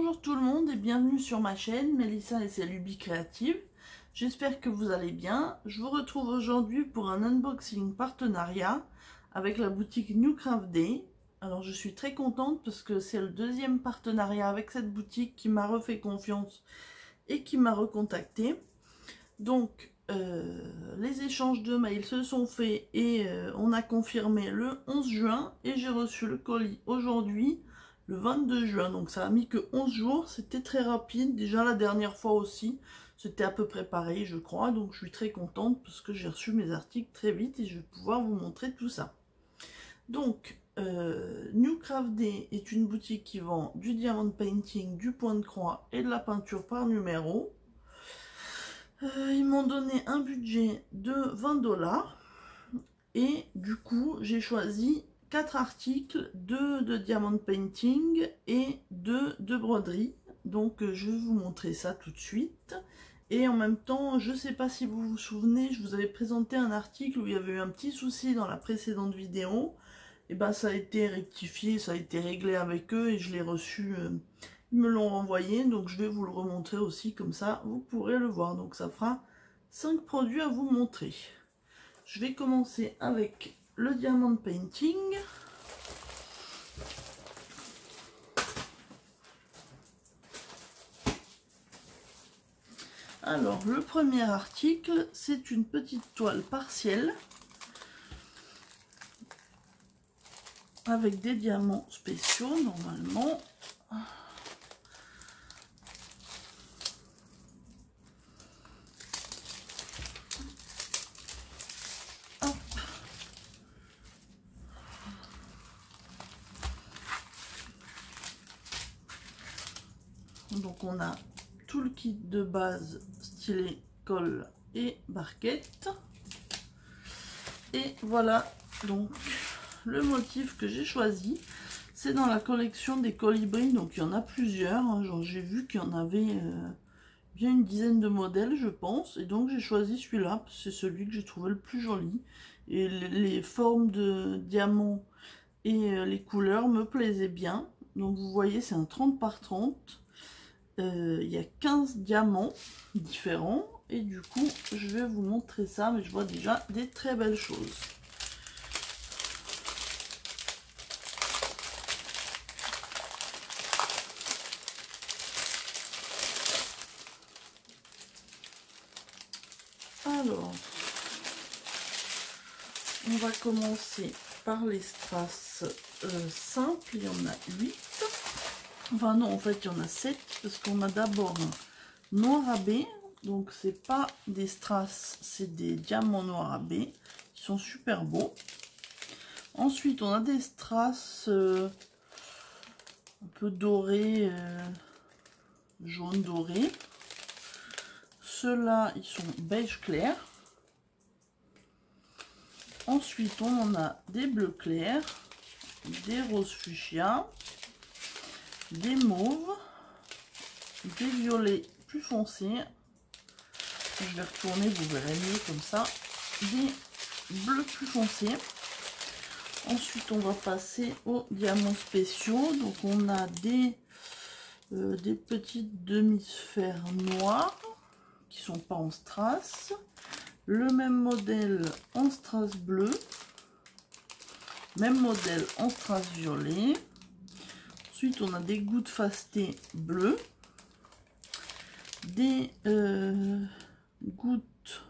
Bonjour tout le monde et bienvenue sur ma chaîne Mélissa et ses lubies créatives. J'espère que vous allez bien. Je vous retrouve aujourd'hui pour un unboxing partenariat avec la boutique New Craft Day. Alors je suis très contente parce que c'est le deuxième partenariat avec cette boutique qui m'a refait confiance et qui m'a recontacté. Donc les échanges de mails se sont faits et on a confirmé le 11 juin et j'ai reçu le colis aujourd'hui le 22 juin, donc ça a mis que 11 jours, c'était très rapide. Déjà la dernière fois aussi, c'était à peu près pareil je crois, donc je suis très contente parce que j'ai reçu mes articles très vite et je vais pouvoir vous montrer tout ça. Donc, New Craft Day est une boutique qui vend du diamond painting, du point de croix et de la peinture par numéro. Ils m'ont donné un budget de 20 $, et du coup j'ai choisi 4 articles, 2 de diamond painting et 2 de broderie. Donc je vais vous montrer ça tout de suite. Et en même temps, je sais pas si vous vous souvenez, je vous avais présenté un article où il y avait eu un petit souci dans la précédente vidéo. Et ben ça a été rectifié, ça a été réglé avec eux et je l'ai reçu, ils me l'ont renvoyé. Donc je vais vous le remontrer aussi, comme ça vous pourrez le voir. Donc ça fera 5 produits à vous montrer. Je vais commencer avec le diamond painting. Alors, le premier article, c'est une petite toile partielle avec des diamants spéciaux, normalement. Hop. Donc, on a tout le kit de base, stylet, colle et barquette. Et voilà donc le motif que j'ai choisi. C'est dans la collection des colibris, donc il y en a plusieurs, hein. J'ai vu qu'il y en avait bien une dizaine de modèles je pense, et donc j'ai choisi celui-là, c'est celui que j'ai trouvé le plus joli, et les formes de diamants et les couleurs me plaisaient bien. Donc vous voyez, c'est un 30 par 30. Il y a 15 diamants différents et du coup je vais vous montrer ça, mais je vois déjà des très belles choses. Alors, on va commencer par les strass simples, il y en a 8. Enfin non, en fait il y en a 7 parce qu'on a d'abord un noir à baie. Donc c'est pas des strass, c'est des diamants noirs à baie qui sont super beaux. Ensuite on a des strass un peu dorés, jaune doré. Ceux-là ils sont beige clair. Ensuite on en a des bleus clairs, des roses fuchsia, des mauves, des violets plus foncés. Je vais retourner, vous verrez mieux comme ça. Des bleus plus foncés. Ensuite, on va passer aux diamants spéciaux. Donc, on a des petites demi-sphères noires qui sont pas en strass. Le même modèle en strass bleu. Même modèle en strass violet. Ensuite, on a des gouttes fastées bleues. Des gouttes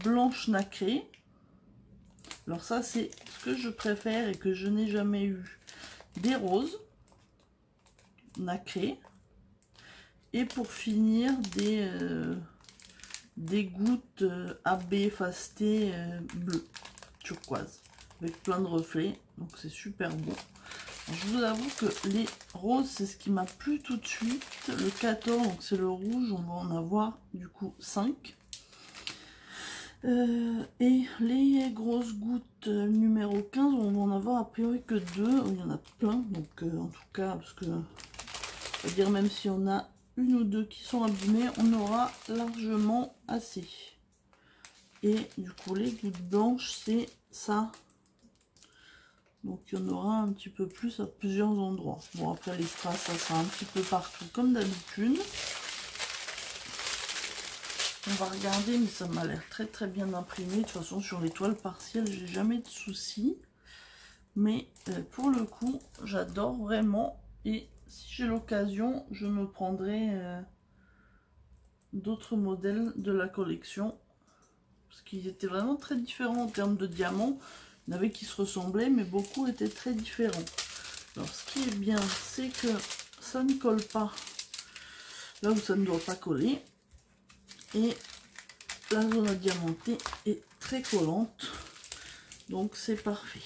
blanches nacrées. Alors ça c'est ce que je préfère et que je n'ai jamais eu. Des roses nacrées. Et pour finir des gouttes AB fastées bleues turquoise avec plein de reflets, donc c'est super beau. Je vous avoue que les roses, c'est ce qui m'a plu tout de suite. Le 14, donc c'est le rouge, on va en avoir du coup 5. Et les grosses gouttes numéro 15, on va en avoir a priori que 2. Il y en a plein, donc en tout cas, parce que, on va dire, même si on a une ou deux qui sont abîmées, on aura largement assez. Et du coup, les gouttes blanches, c'est ça. Donc il y en aura un petit peu plus à plusieurs endroits. Bon, après les strass, ça sera un petit peu partout comme d'habitude. On va regarder, mais ça m'a l'air très très bien imprimé. De toute façon, sur les toiles partielles, j'ai jamais de soucis. Mais pour le coup, j'adore vraiment. Et si j'ai l'occasion, je me prendrai d'autres modèles de la collection. Parce qu'ils étaient vraiment très différents en termes de diamants. Il y en avait qui se ressemblaient, mais beaucoup étaient très différents. Alors, ce qui est bien, c'est que ça ne colle pas là où ça ne doit pas coller. Et la zone à diamanter est très collante. Donc, c'est parfait.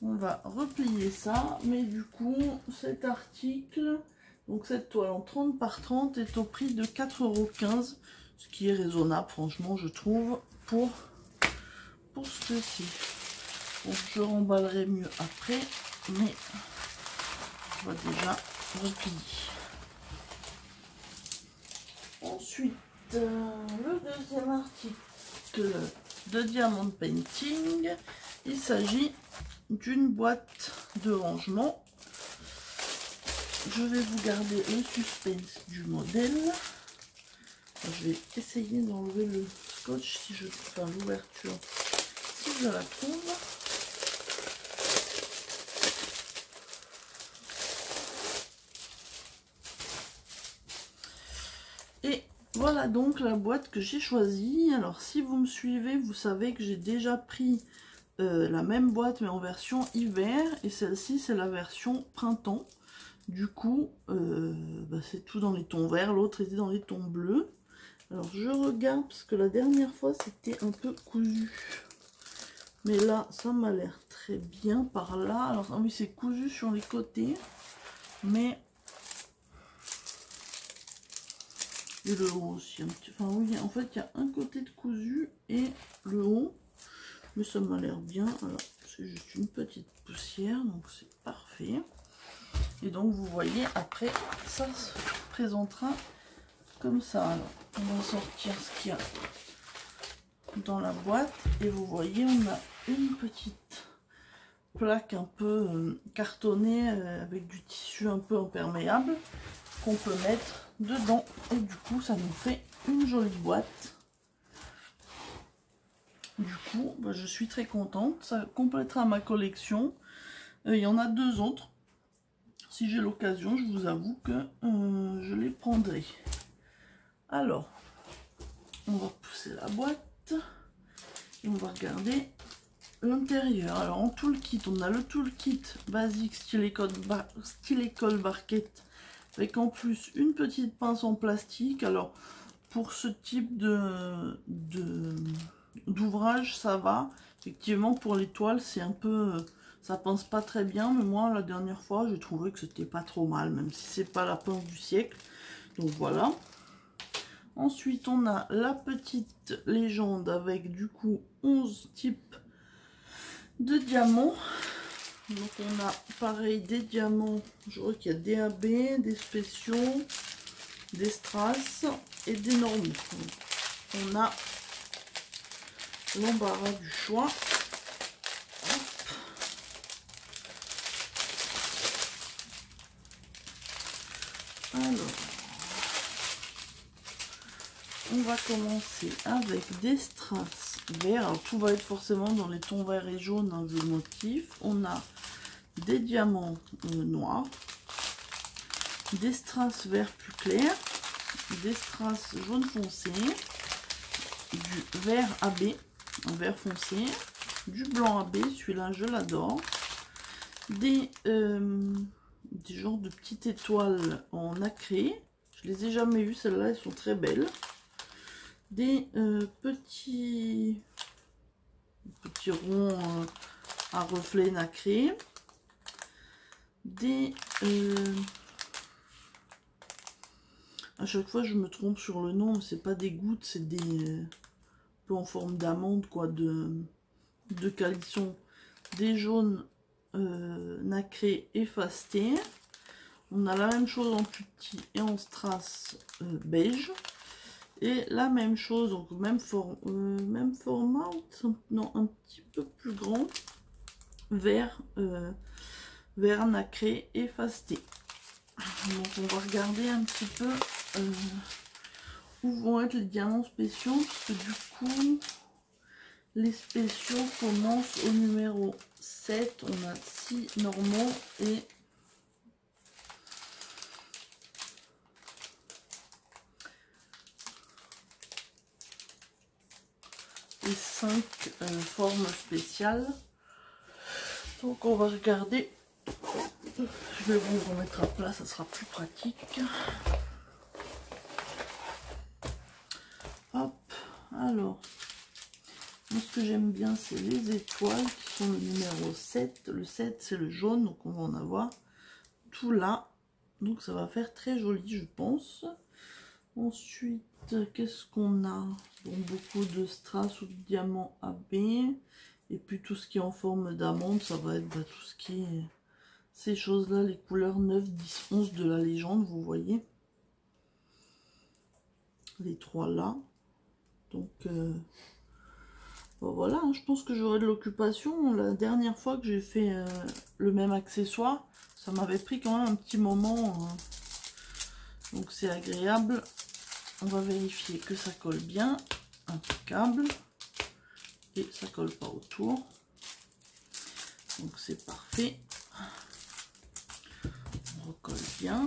On va replier ça. Mais du coup, cet article, donc cette toile en 30 par 30 est au prix de 4,15 €. Ce qui est raisonnable, franchement, je trouve, pour ceci. Bon, je remballerai mieux après, mais on va déjà replier. Ensuite, le deuxième article de Diamond Painting, il s'agit d'une boîte de rangement. Je vais vous garder le suspense du modèle. Je vais essayer d'enlever le scotch, si je enfin l'ouverture, si je la trouve. Et voilà donc la boîte que j'ai choisie. Alors si vous me suivez, vous savez que j'ai déjà pris la même boîte mais en version hiver. Et celle-ci c'est la version printemps. Du coup, c'est tout dans les tons verts. L'autre était dans les tons bleus. Alors je regarde parce que la dernière fois c'était un peu cousu. Mais là ça m'a l'air très bien par là. Alors ah oui, c'est cousu sur les côtés. Mais... et le haut aussi un petit... enfin oui, en fait il y a un côté de cousu et le haut. Mais ça m'a l'air bien. Alors c'est juste une petite poussière. Donc c'est parfait. Et donc vous voyez après ça se présentera comme ça. Alors on va sortir ce qu'il y a dans la boîte et vous voyez on a une petite plaque un peu cartonnée avec du tissu un peu imperméable qu'on peut mettre dedans et du coup ça nous fait une jolie boîte. Du coup je suis très contente, ça complétera ma collection. Il y en a deux autres. Si j'ai l'occasion, je vous avoue que je les prendrai. Alors, on va pousser la boîte et on va regarder l'intérieur. Alors, en toolkit, on a le toolkit basique stylet colle barquette avec en plus une petite pince en plastique. Alors, pour ce type d'ouvrage, ça va. Effectivement, pour les toiles, c'est un peu... ça pince pas très bien, mais moi, la dernière fois, j'ai trouvé que c'était pas trop mal, même si c'est pas la pince du siècle. Donc, voilà. Ensuite, on a la petite légende avec, du coup, 11 types de diamants. Donc, on a, pareil, des diamants. Je vois qu'il y a des AB, des spéciaux, des strass et des normaux. On a l'embarras du choix. Hop. Alors, on va commencer avec des strass verts. Alors, tout va être forcément dans les tons verts et jaunes, hein, vu le motif. On a des diamants noirs, des strass vert plus clair, des strass jaune foncé, du vert AB, un vert foncé, du blanc AB, celui-là je l'adore, des genres de petites étoiles en nacré, je les ai jamais eues, celles-là elles sont très belles, des petits ronds à reflets nacrés, des à chaque fois je me trompe sur le nom, c'est pas des gouttes, c'est des peu en forme d'amande, quoi, de calisson, des jaunes nacrés effacés. On a la même chose en plus petit et en strass beige. Et la même chose, donc même format, non, un petit peu plus grand, vert nacré et fasté. Donc on va regarder un petit peu où vont être les diamants spéciaux, parce que du coup les spéciaux commencent au numéro 7. On a 6 normaux et 5 formes spéciales. Donc on va regarder. Je vais vous remettre à plat, ça sera plus pratique. Hop, alors, moi ce que j'aime bien c'est les étoiles qui sont le numéro 7. Le 7 c'est le jaune, donc on va en avoir tout là. Donc ça va faire très joli je pense. Ensuite, qu'est-ce qu'on a? Donc beaucoup de strass ou de diamants AB. Et puis tout ce qui est en forme d'amande, ça va être tout ce qui est... Ces choses-là, les couleurs 9, 10, 11 de la légende, vous voyez. Les trois là. Donc, bon, voilà, hein, je pense que j'aurai de l'occupation. La dernière fois que j'ai fait le même accessoire, ça m'avait pris quand même un petit moment. Donc c'est agréable. On va vérifier que ça colle bien. Impeccable. Et ça colle pas autour. Donc c'est parfait. On recolle bien.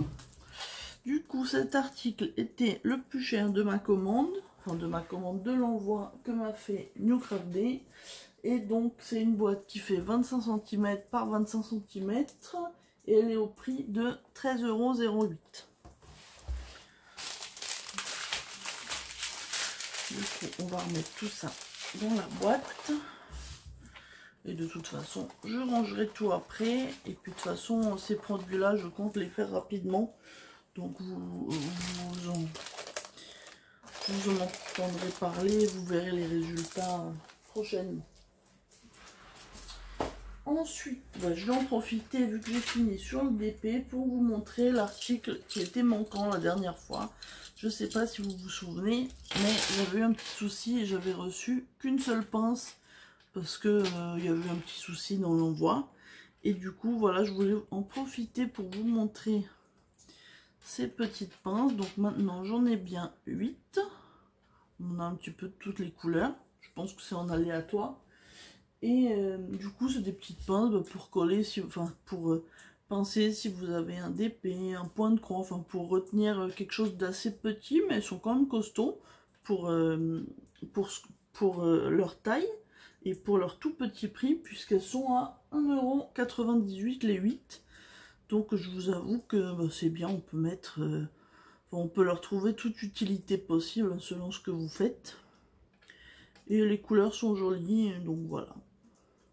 Du coup, cet article était le plus cher de ma commande, enfin de ma commande de l'envoi que m'a fait New Craft Day. Et donc, c'est une boîte qui fait 25 cm par 25 cm et elle est au prix de 13,08 €. Du coup, on va remettre tout ça dans la boîte. Et de toute façon, je rangerai tout après. Et puis de toute façon, ces produits-là, je compte les faire rapidement. Donc vous en entendrez parler, vous verrez les résultats prochainement. Ensuite, je vais en profiter vu que j'ai fini sur le DP pour vous montrer l'article qui était manquant la dernière fois. Je ne sais pas si vous vous souvenez, mais j'avais eu un petit souci et j'avais reçu qu'une seule pince parce que il y avait eu un petit souci dans l'envoi. Et du coup, voilà, je voulais en profiter pour vous montrer ces petites pinces. Donc maintenant j'en ai bien 8. On a un petit peu de toutes les couleurs. Je pense que c'est en aléatoire. Et du coup c'est des petites pinces pour coller, pour pincer si vous avez un DP, un point de croix, enfin pour retenir quelque chose d'assez petit, mais elles sont quand même costauds pour leur taille et pour leur tout petit prix, puisqu'elles sont à 1,98 € les 8. Donc je vous avoue que c'est bien, on peut mettre, on peut leur trouver toute utilité possible selon ce que vous faites. Et les couleurs sont jolies, donc voilà.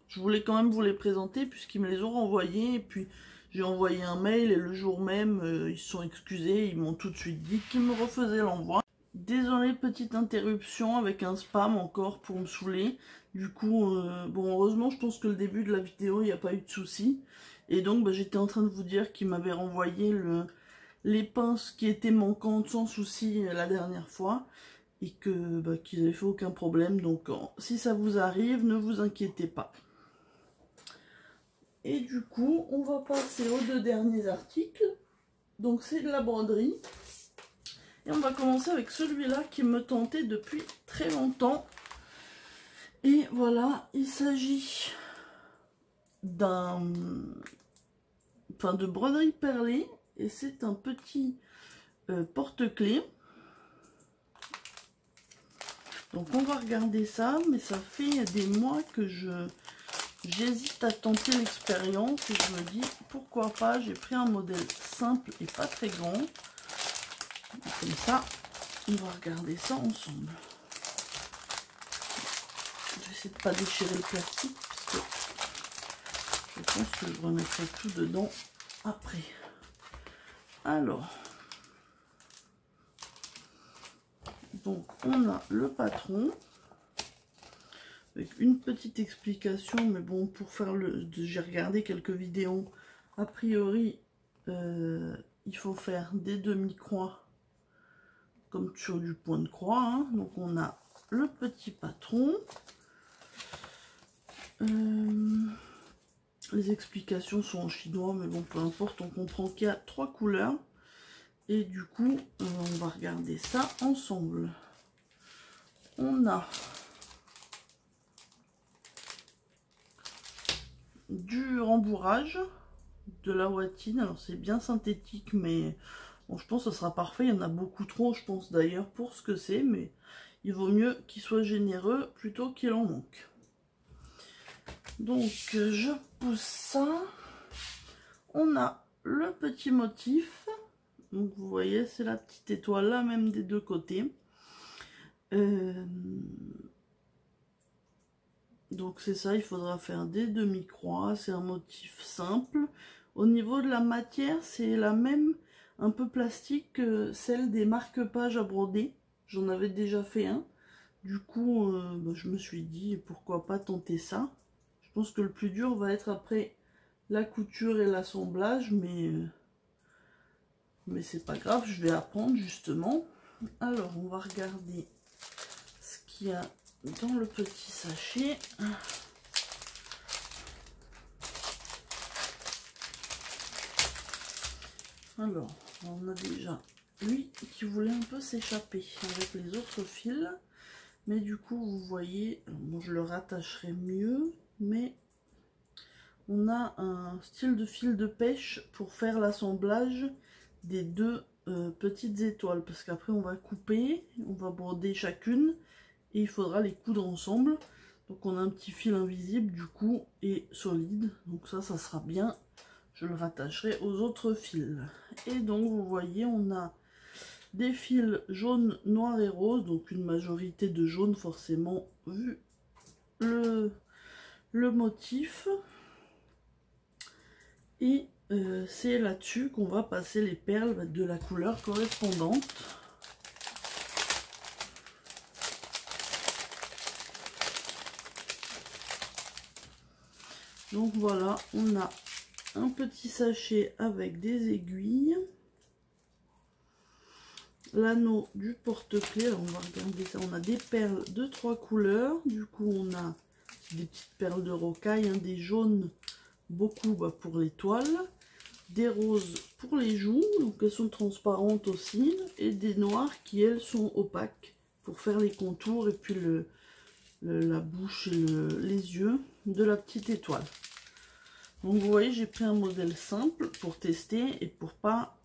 Je voulais quand même vous les présenter puisqu'ils me les ont renvoyés. Et puis j'ai envoyé un mail et le jour même, ils se sont excusés. Ils m'ont tout de suite dit qu'ils me refaisaient l'envoi. Désolée, petite interruption avec un spam encore pour me saouler. Du coup, bon, heureusement, je pense que le début de la vidéo, il n'y a pas eu de souci. Et donc, j'étais en train de vous dire qu'ils m'avaient renvoyé les pinces qui étaient manquantes sans souci la dernière fois. Et que qu'ils n'avaient fait aucun problème. Donc, si ça vous arrive, ne vous inquiétez pas. Et du coup, on va passer aux deux derniers articles. Donc, c'est de la broderie. Et on va commencer avec celui-là qui me tentait depuis très longtemps. Et voilà, il s'agit de broderie perlée. Et c'est un petit porte-clés. Donc on va regarder ça, mais ça fait des mois que j'hésite à tenter l'expérience et je me dis pourquoi pas. J'ai pris un modèle simple et pas très grand. Comme ça, on va regarder ça ensemble. Je vais essayer de ne pas déchirer le plastique parce que je pense que je remettrai tout dedans après. Alors, donc on a le patron avec une petite explication, mais bon, pour faire j'ai regardé quelques vidéos. A priori, il faut faire des demi-croix comme sur du point de croix, hein. Donc on a le petit patron. Les explications sont en chinois, mais bon, peu importe, on comprend qu'il y a 3 couleurs. Et du coup, on va regarder ça ensemble. On a du rembourrage, de la ouatine. Alors c'est bien synthétique, mais bon, je pense que ça sera parfait. Il y en a beaucoup trop, je pense d'ailleurs, pour ce que c'est, mais il vaut mieux qu'il soit généreux plutôt qu'il en manque. Donc je pousse ça. On a le petit motif. Donc vous voyez, c'est la petite étoile là, même des deux côtés. Donc c'est ça, il faudra faire des demi-croix. C'est un motif simple. Au niveau de la matière, c'est la même, un peu plastique que celle des marque-pages à broder. J'en avais déjà fait un. Du coup, je me suis dit, pourquoi pas tenter ça. Je pense que le plus dur va être après la couture et l'assemblage, mais c'est pas grave, je vais apprendre justement. Alors, on va regarder ce qu'il y a dans le petit sachet. Alors, on a déjà lui qui voulait un peu s'échapper avec les autres fils. Mais du coup, vous voyez, bon, je le rattacherai mieux, mais on a un style de fil de pêche pour faire l'assemblage des deux petites étoiles. Parce qu'après, on va couper, on va broder chacune et il faudra les coudre ensemble. Donc, on a un petit fil invisible du coup et solide. Donc ça sera bien. Je le rattacherai aux autres fils. Et donc, vous voyez, on a des fils jaune, noir et rose, donc une majorité de jaune forcément vu le motif. Et c'est là-dessus qu'on va passer les perles de la couleur correspondante. Donc voilà, on a un petit sachet avec des aiguilles. L'anneau du porte-clés, alors on va regarder ça, on a des perles de 3 couleurs, du coup on a des petites perles de rocaille, hein, des jaunes, beaucoup pour l'étoile, des roses pour les joues, donc elles sont transparentes aussi, et des noires qui elles sont opaques pour faire les contours et puis la bouche et les yeux de la petite étoile. Donc vous voyez, j'ai pris un modèle simple pour tester et pour pas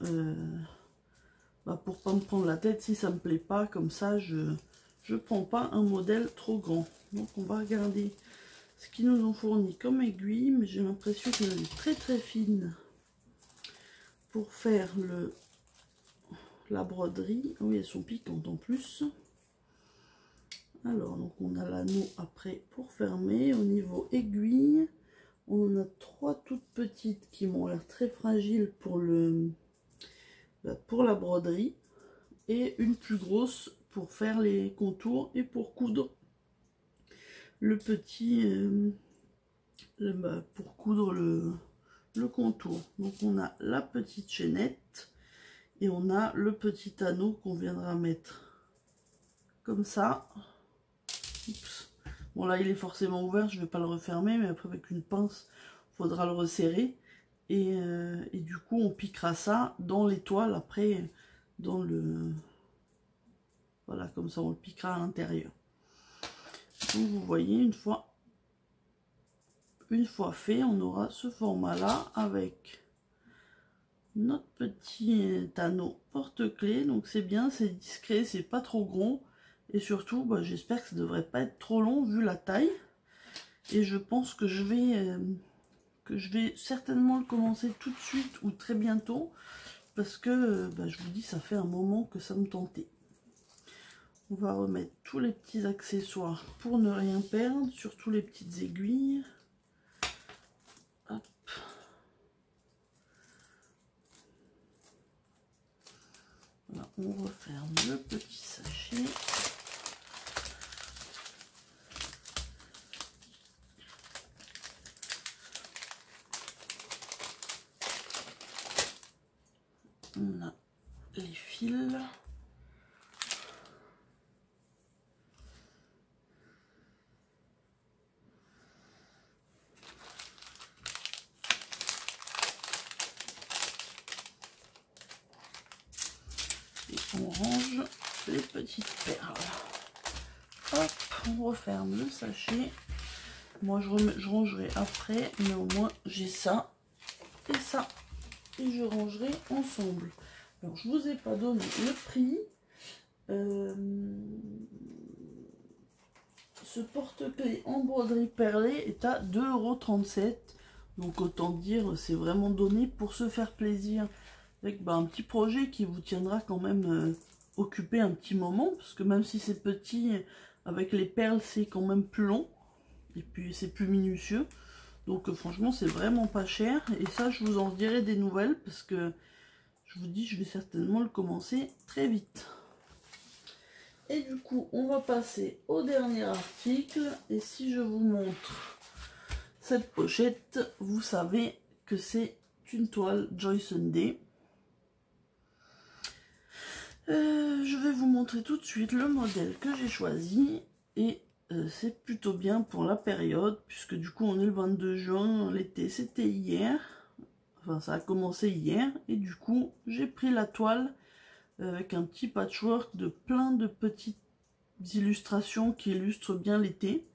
me prendre la tête si ça me plaît pas. Comme ça, je prends pas un modèle trop grand. Donc on va regarder ce qu'ils nous ont fourni comme aiguille, mais j'ai l'impression qu'elle est très très fine pour faire la broderie. Oui, elles sont piquantes en plus. Alors, donc on a l'anneau après pour fermer. Au niveau aiguille, on en a 3 toutes petites qui m'ont l'air très fragiles pour la broderie, et une plus grosse pour faire les contours et pour coudre le petit pour coudre le contour. Donc on a la petite chaînette et on a le petit anneau qu'on viendra mettre comme ça. Oups. Bon là il est forcément ouvert, je vais pas le refermer, mais après avec une pince il faudra le resserrer, et du coup on piquera ça dans l'étoile après, dans le... Voilà, comme ça on le piquera à l'intérieur. Donc vous voyez, une fois fait, on aura ce format là avec notre petit anneau porte-clés. Donc c'est bien, c'est discret, c'est pas trop gros, et surtout j'espère que ça devrait pas être trop long vu la taille. Et je pense que je vais certainement le commencer tout de suite ou très bientôt, parce que je vous dis, ça fait un moment que ça me tentait. On va remettre tous les petits accessoires pour ne rien perdre, surtout les petites aiguilles. Hop. Voilà, on referme le petit sachet. On a les fils. petites perles. Hop, on referme le sachet. Moi je rangerai après, mais au moins j'ai ça et ça. Et je rangerai ensemble. Alors je vous ai pas donné le prix. Ce porte-clés en broderie perlée est à 2,37 €. Donc autant dire, c'est vraiment donné pour se faire plaisir. Avec un petit projet qui vous tiendra quand même occupé un petit moment. Parce que même si c'est petit, avec les perles c'est quand même plus long. Et puis c'est plus minutieux. Donc franchement c'est vraiment pas cher. Et ça je vous en dirai des nouvelles. Parce que je vous dis je vais certainement le commencer très vite. Et du coup, on va passer au dernier article. Et si je vous montre cette pochette, vous savez que c'est une toile Joy Sunday. Je vais vous montrer tout de suite le modèle que j'ai choisi. Et c'est plutôt bien pour la période, puisque du coup, on est le 22 juin. L'été, c'était hier. Enfin, ça a commencé hier. Et du coup, j'ai pris la toile avec un petit patchwork de plein de petites illustrations qui illustrent bien l'été.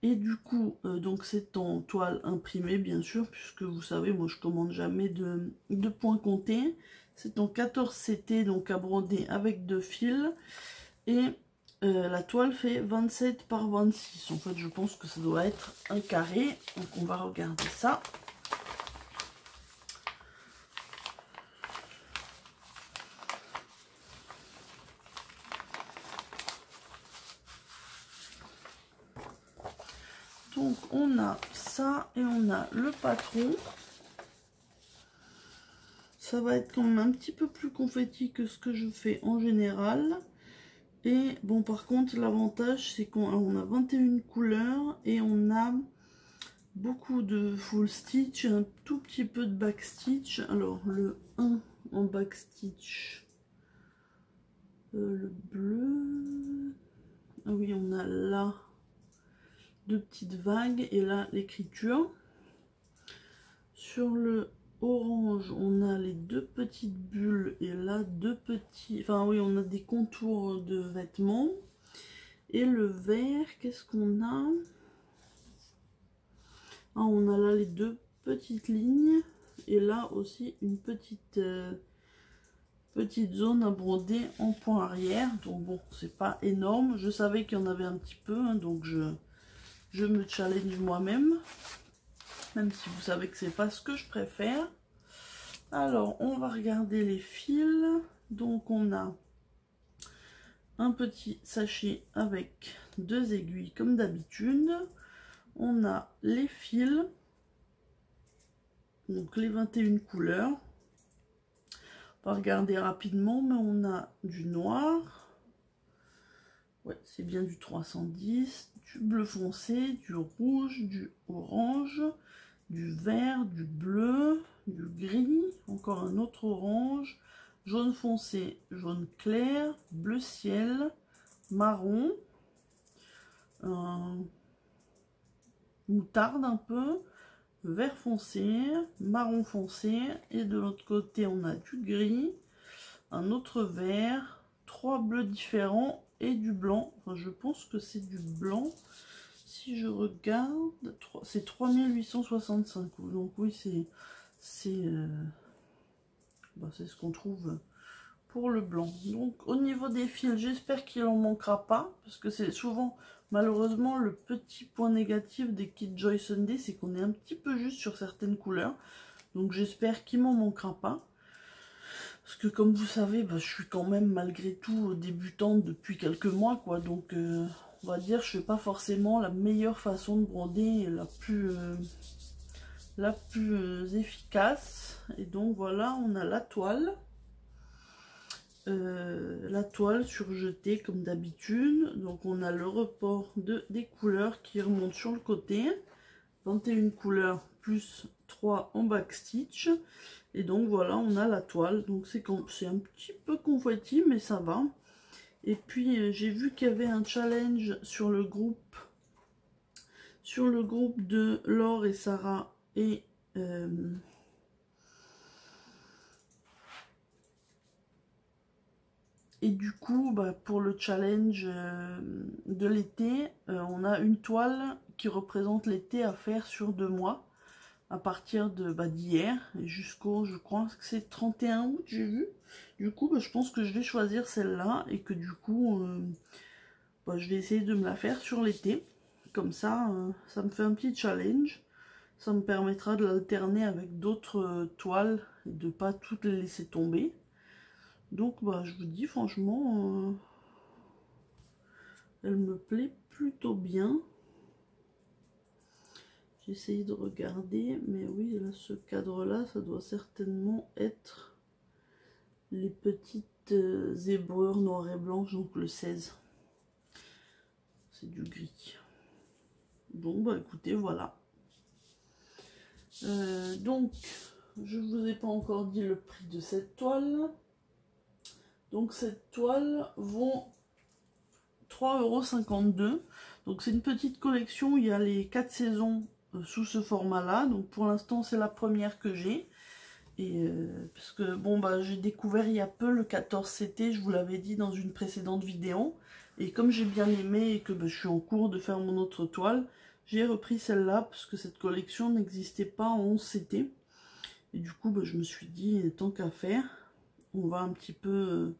Et du coup donc c'est en toile imprimée bien sûr, puisque vous savez moi je commande jamais de points comptés. C'est en 14 CT, donc à broder avec 2 fils. Et la toile fait 27 par 26. En fait je pense que ça doit être un carré. Donc on va regarder ça. Donc on a ça et on a le patron. Ça va être quand même un petit peu plus confetti que ce que je fais en général. Et bon par contre l'avantage c'est qu'on a 21 couleurs et on a beaucoup de full stitch, un tout petit peu de back stitch. Alors le 1 en back stitch, le bleu, ah oui on a là deux petites vagues et là l'écriture. Sur le orange on a les deux petites bulles et là deux petits, enfin oui on a des contours de vêtements. Et le vert, qu'est-ce qu'on a? Ah, on a là les deux petites lignes et là aussi une petite zone à broder en point arrière. Donc bon c'est pas énorme, je savais qu'il y en avait un petit peu hein, donc je me challenge moi-même, même si vous savez que c'est pas ce que je préfère. Alors on va regarder les fils. Donc on a un petit sachet avec 2 aiguilles comme d'habitude. On a les fils, donc les 21 couleurs. On va regarder rapidement, mais on a du noir, ouais c'est bien du 310, du bleu foncé, du rouge, du orange, du vert, du bleu, du gris, encore un autre orange, jaune foncé, jaune clair, bleu ciel, marron, moutarde un peu, vert foncé, marron foncé, et de l'autre côté on a du gris, un autre vert, 3 bleus différents et du blanc. Enfin, je pense que c'est du blanc. Si je regarde, c'est 3865. Donc oui, c'est ce qu'on trouve pour le blanc. Donc au niveau des fils, j'espère qu'il en manquera pas, parce que c'est souvent malheureusement le petit point négatif des kits Joy Sunday, c'est qu'on est un petit peu juste sur certaines couleurs. Donc j'espère qu'il m'en manquera pas. Parce que comme vous savez, je suis quand même malgré tout débutante depuis quelques mois, quoi. Donc on va dire je fais pas forcément la meilleure façon de broder, la plus efficace. Et donc voilà, on a la toile. La toile surjetée comme d'habitude. Donc on a le report des couleurs qui remontent sur le côté. 21 couleurs plus 3 en back stitch. Et donc voilà, on a la toile. Donc c'est un petit peu confetti, mais ça va. Et puis j'ai vu qu'il y avait un challenge sur le groupe de Laure et Sarah et Et du coup, bah, pour le challenge de l'été, on a une toile qui représente l'été à faire sur 2 mois, à partir de d'hier et jusqu'au, je crois que c'est 31 août, j'ai vu. Du coup, bah, je pense que je vais choisir celle-là et que du coup, bah, je vais essayer de me la faire sur l'été. Comme ça, ça me fait un petit challenge. Ça me permettra de l'alterner avec d'autres toiles et de pas toutes les laisser tomber. Donc bah, je vous dis franchement, elle me plaît plutôt bien. J'ai essayé de regarder, mais oui, là, ce cadre-là, ça doit certainement être les petites zébrures noires et blanches, donc le 16. C'est du gris. Bon bah écoutez, voilà. Donc, je vous ai pas encore dit le prix de cette toile. Donc cette toile vaut 3,52 €. Donc c'est une petite collection, il y a les 4 saisons sous ce format-là. Donc pour l'instant c'est la première que j'ai. Et parce que bon bah j'ai découvert il y a peu le 14CT, je vous l'avais dit dans une précédente vidéo. Et comme j'ai bien aimé et que bah, je suis en cours de faire mon autre toile, j'ai repris celle-là parce que cette collection n'existait pas en 11CT. Et du coup bah, je me suis dit tant qu'à faire, on va un petit peu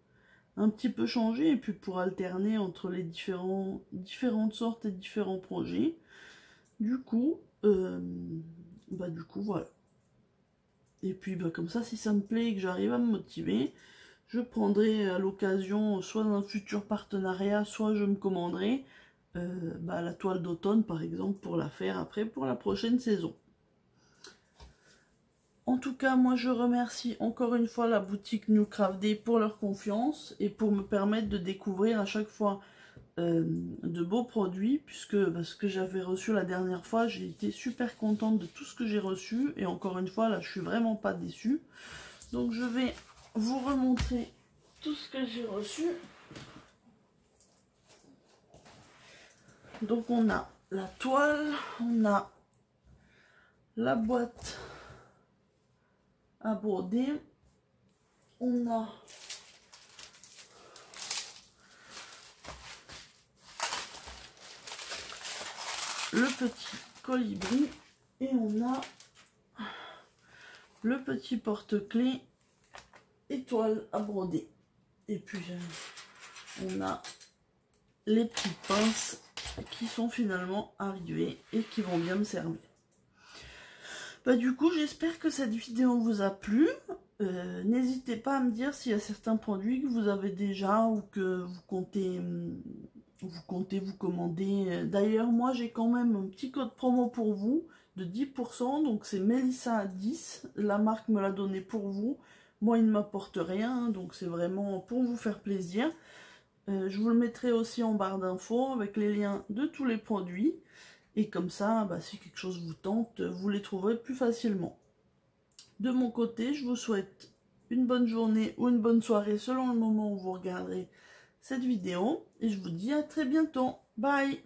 changer et puis pour alterner entre les différentes sortes et différents projets. Du coup voilà. Et puis bah, comme ça, si ça me plaît et que j'arrive à me motiver, je prendrai à l'occasion soit d'un futur partenariat, soit je me commanderai la toile d'automne par exemple pour la faire après pour la prochaine saison. En tout cas, moi je remercie encore une fois la boutique New Craft Day pour leur confiance et pour me permettre de découvrir à chaque fois de beaux produits, puisque ce que j'avais reçu la dernière fois, j'ai été super contente de tout ce que j'ai reçu et encore une fois là je suis vraiment pas déçue. Donc je vais vous remontrer tout ce que j'ai reçu. Donc on a la toile, on a la boîte à broder, on a le petit colibri et on a le petit porte-clés étoile à broder. Et puis on a les petites pinces qui sont finalement arrivées et qui vont bien me servir. Bah, du coup, j'espère que cette vidéo vous a plu. N'hésitez pas à me dire s'il y a certains produits que vous avez déjà ou que vous comptez vous commander. D'ailleurs, moi, j'ai quand même un petit code promo pour vous de 10%. Donc, c'est Melissa 10. La marque me l'a donné pour vous. Moi, il ne m'apporte rien. Donc, c'est vraiment pour vous faire plaisir. Je vous le mettrai aussi en barre d'infos avec les liens de tous les produits. Et comme ça, bah, si quelque chose vous tente, vous les trouverez plus facilement. De mon côté, je vous souhaite une bonne journée ou une bonne soirée selon le moment où vous regarderez cette vidéo. Et je vous dis à très bientôt. Bye!